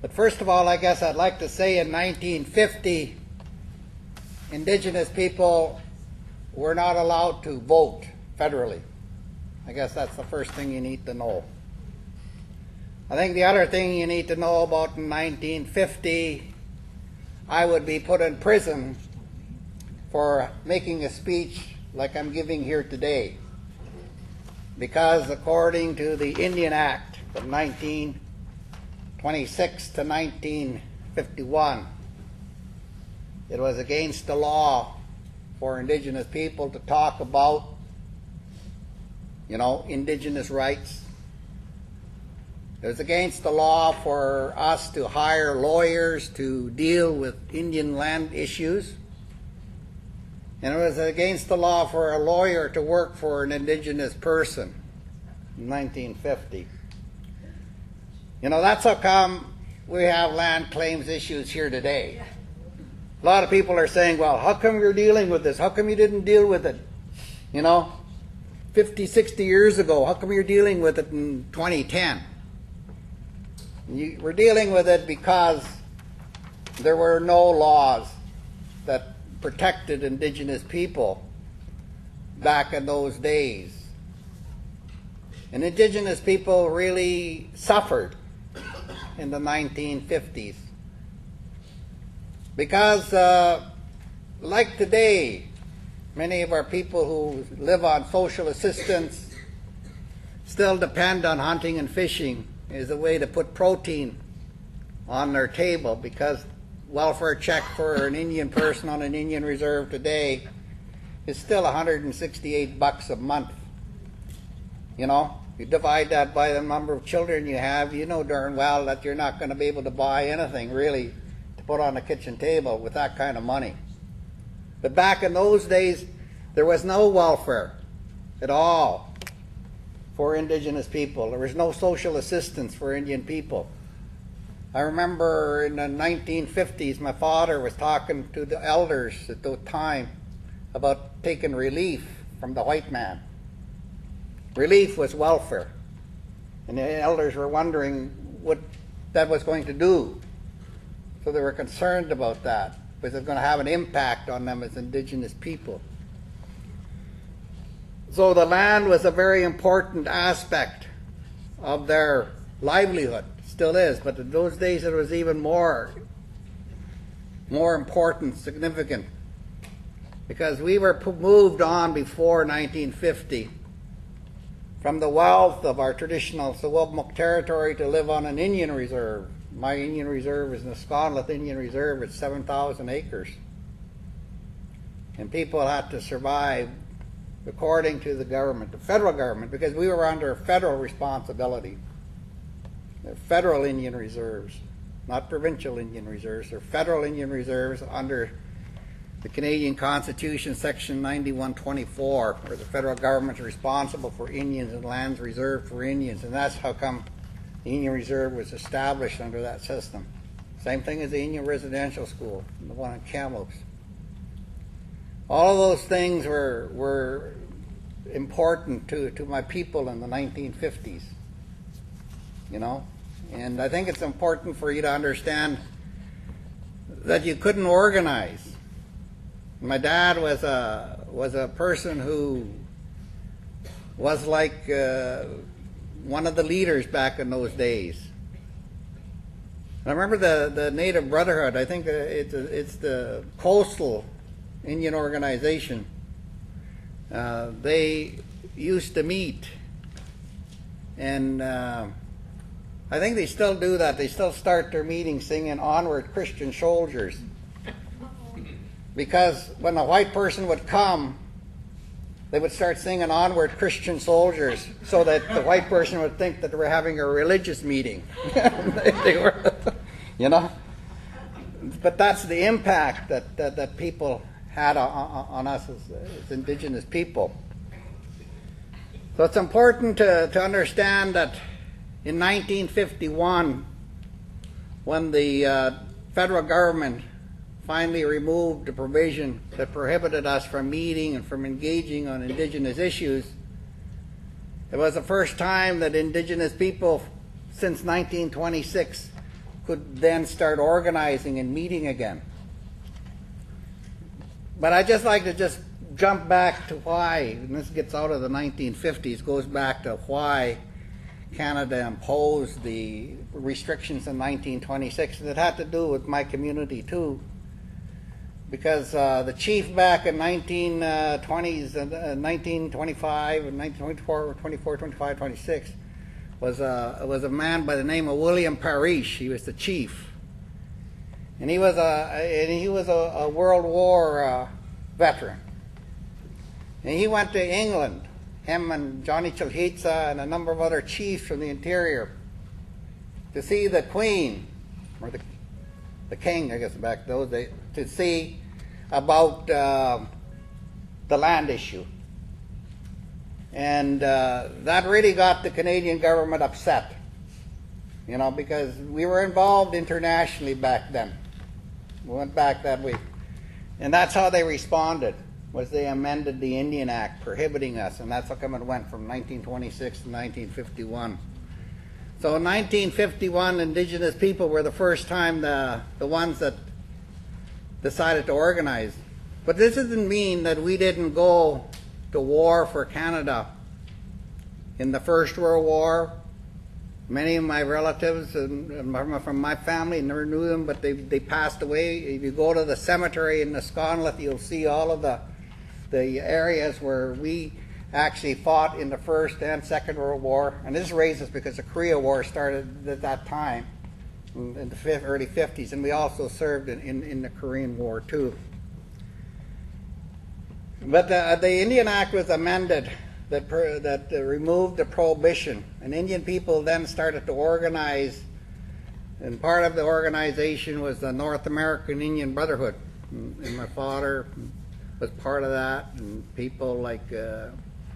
But first of all, I guess I'd like to say in 1950, indigenous people were not allowed to vote federally. I guess that's the first thing you need to know. I think the other thing you need to know about in 1950, I would be put in prison for making a speech like I'm giving here today. Because according to the Indian Act of 1926 to 1951, it was against the law for indigenous people to talk about, indigenous rights. It was against the law for us to hire lawyers to deal with Indian land issues. And it was against the law for a lawyer to work for an indigenous person in 1950. That's how come we have land claims issues here today. A lot of people are saying, well, how come you're dealing with this? How come you didn't deal with it, 50, 60 years ago? How come you're dealing with it in 2010? We're dealing with it because there were no laws that protected indigenous people back in those days. And indigenous people really suffered in the 1950s. Because, like today, many of our people who live on social assistance still depend on hunting and fishing as a way to put protein on their table, because welfare check for an Indian person on an Indian reserve today is still $168 a month. You divide that by the number of children you have, you know darn well that you're not going to be able to buy anything really to put on the kitchen table with that kind of money. But back in those days, there was no welfare at all for indigenous people. There was no social assistance for Indian people. I remember in the 1950s, my father was talking to the elders at the time about taking relief from the white man. Relief was welfare. And the elders were wondering what that was going to do. So they were concerned about that, because it was going to have an impact on them as indigenous people. So the land was a very important aspect of their livelihood. Still is, but in those days it was even more important, significant, because we were moved on before 1950 from the wealth of our traditional Secwepemc territory to live on an Indian reserve. My Indian reserve is Neskonlith Indian Reserve. It's 7,000 acres. And people had to survive according to the government, the federal government, because we were under federal responsibility. They're federal Indian reserves, not provincial Indian reserves. They're federal Indian reserves under the Canadian Constitution, Section 9124, where the federal government is responsible for Indians and lands reserved for Indians. And that's how come the Indian Reserve was established under that system. Same thing as the Indian Residential School, the one in Kamloops. All of those things were important to my people in the 1950s. And I think it's important for you to understand that you couldn't organize. My dad was a person who was like one of the leaders back in those days. I remember the Native Brotherhood. I think it's the coastal Indian organization. They used to meet, and I think they still do that. They still start their meetings singing "Onward, Christian Soldiers," because when a white person would come, they would start singing "Onward, Christian Soldiers," so that the white person would think that they were having a religious meeting. They were, But that's the impact that people had on us as indigenous people. So it's important to understand that in 1951, when the federal government finally removed the provision that prohibited us from meeting and from engaging on indigenous issues, it was the first time that indigenous people since 1926 could then start organizing and meeting again. But I'd just like to just jump back to why, and this gets out of the 1950s, goes back to why Canada imposed the restrictions in 1926, and it had to do with my community too. Because the chief back in 1920s and 1925 and 1924, 24, 25, 26 was a man by the name of William Parrish. He was the chief, and he was a World War veteran. And he went to England, him and Johnny Chilhitsa and a number of other chiefs from the interior, to see the Queen, or the King, I guess back those days, to see about the land issue. And that really got the Canadian government upset, you know, because we were involved internationally back then. We went back that way. And that's how they responded, was they amended the Indian Act prohibiting us, and that's how come it went from 1926 to 1951. So in 1951, Indigenous people were the first time the ones that decided to organize. But this doesn't mean that we didn't go to war for Canada. In the First World War, many of my relatives from my family, never knew them, but they passed away. If you go to the cemetery in Neskonlith, you'll see all of the areas where we actually fought in the First and Second World War. And this raises because the Korea War started at that time, in the early 50s, and we also served in the Korean War too. But the Indian Act was amended that removed the prohibition, and Indian people then started to organize, and part of the organization was the North American Indian Brotherhood, and my father was part of that, and people like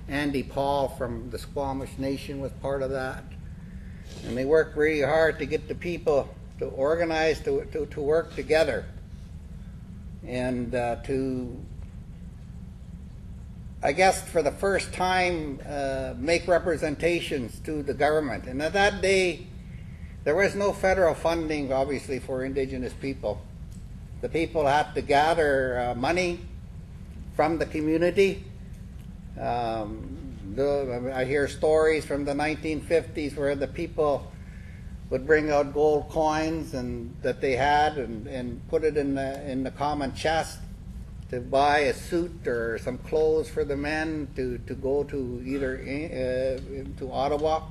Andy Paul from the Secwepemc Nation was part of that, and they worked really hard to get the people to organize, to work together, and to, I guess, for the first time, make representations to the government. And at that day, there was no federal funding, obviously, for Indigenous people. The people had to gather money from the community. I hear stories from the 1950s where the people would bring out gold coins and that they had and put it in the common chest to buy a suit or some clothes for the men to go to either to Ottawa.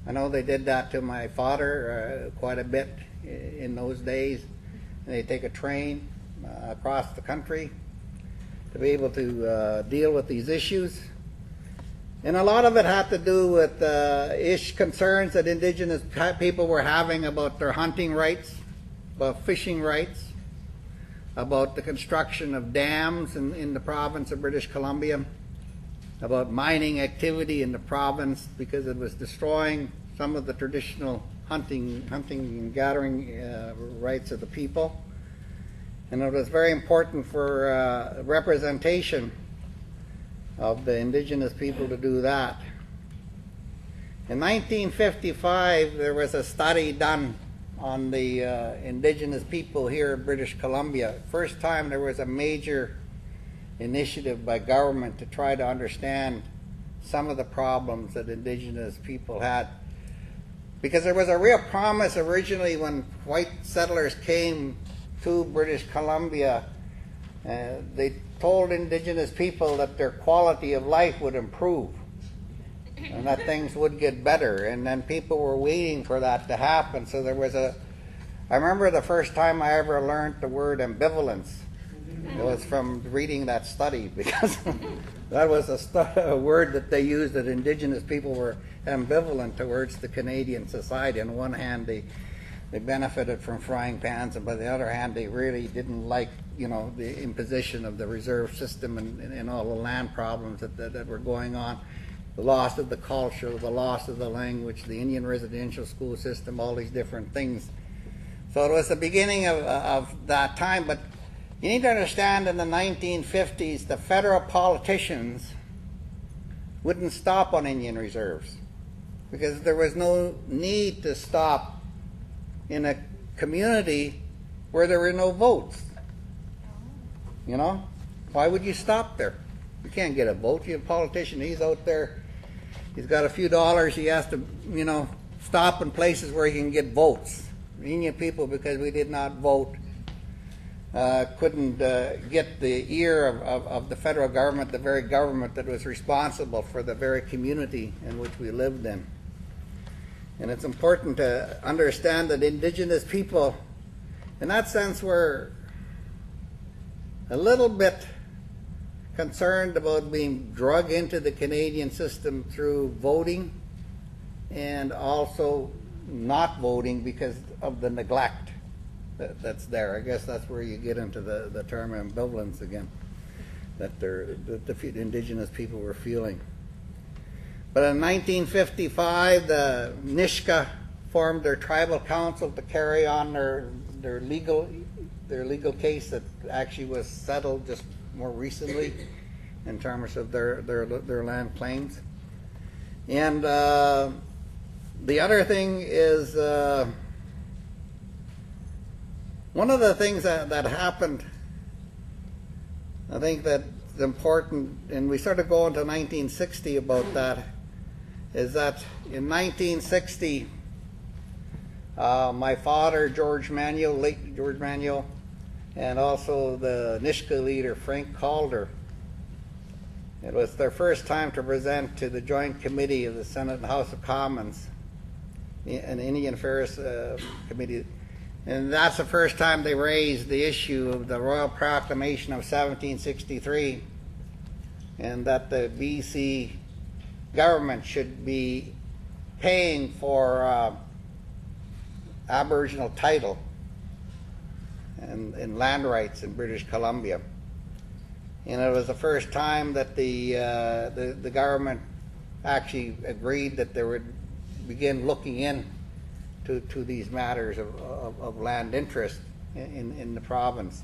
I know they did that to my father quite a bit in those days. And they take a train across the country to be able to deal with these issues. And a lot of it had to do with concerns that Indigenous people were having about their hunting rights, about fishing rights, about the construction of dams in the province of British Columbia, about mining activity in the province because it was destroying some of the traditional hunting and gathering rights of the people. And it was very important for representation of the Indigenous people to do that. In 1955, there was a study done on the Indigenous people here in British Columbia. First time there was a major initiative by government to try to understand some of the problems that Indigenous people had. Because there was a real promise originally when white settlers came to British Columbia. They told Indigenous people that their quality of life would improve and that things would get better, and then people were waiting for that to happen. So there was I remember the first time I ever learned the word ambivalence. It was from reading that study, because that was a word that they used, that Indigenous people were ambivalent towards the Canadian society. On one hand, they benefited from frying pans, and by the other hand, they really didn't like, the imposition of the reserve system and all the land problems that were going on. The loss of the culture, the loss of the language, the Indian residential school system, all these different things. So it was the beginning of that time. But you need to understand, in the 1950s, the federal politicians wouldn't stop on Indian reserves because there was no need to stop in a community where there were no votes. You know? Why would you stop there? You can't get a vote. You're a politician. He's out there. He's got a few dollars. He has to, you know, stop in places where he can get votes. Indian people, because we did not vote, couldn't get the ear of the federal government, the very government that was responsible for the very community in which we lived in. And it's important to understand that Indigenous people, in that sense, were a little bit concerned about being drug into the Canadian system through voting, and also not voting because of the neglect that's there. I guess that's where you get into the term ambivalence again, that the Indigenous people were feeling. But in 1955, the Nisga'a formed their tribal council to carry on their legal case that actually was settled just more recently in terms of their land claims. And the other thing is, one of the things that happened, I think that's important, and we sort of go into 1960 about that, is that in 1960, my father, George Manuel, late George Manuel, and also the Nisga'a leader, Frank Calder, it was their first time to present to the Joint Committee of the Senate and House of Commons, an Indian Affairs Committee. And that's the first time they raised the issue of the Royal Proclamation of 1763, and that the BC government should be paying for Aboriginal title and land rights in British Columbia. And it was the first time that the government actually agreed that they would begin looking in to these matters of land interest in the province.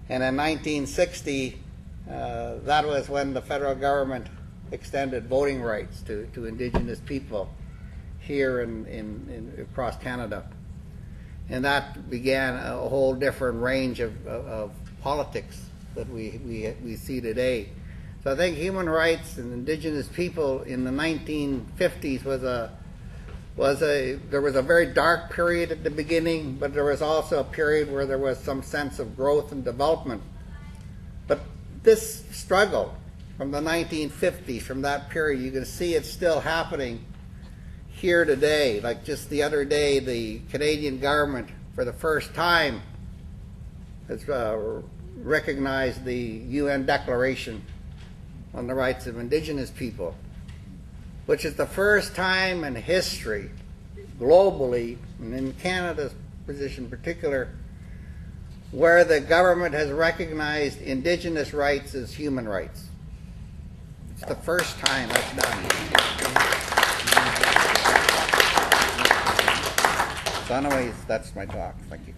And in 1960, that was when the federal government extended voting rights to Indigenous people here in across Canada. And that began a whole different range of politics that we see today. So I think human rights and Indigenous people in the 1950s there was a very dark period at the beginning, but there was also a period where there was some sense of growth and development. But this struggle from the 1950s, from that period, you can see it's still happening here today. Like just the other day, the Canadian government, for the first time, has recognized the UN Declaration on the Rights of Indigenous People, which is the first time in history, globally, and in Canada's position in particular, where the government has recognized Indigenous rights as human rights. It's the first time that's done. So anyways, that's my talk. Thank you.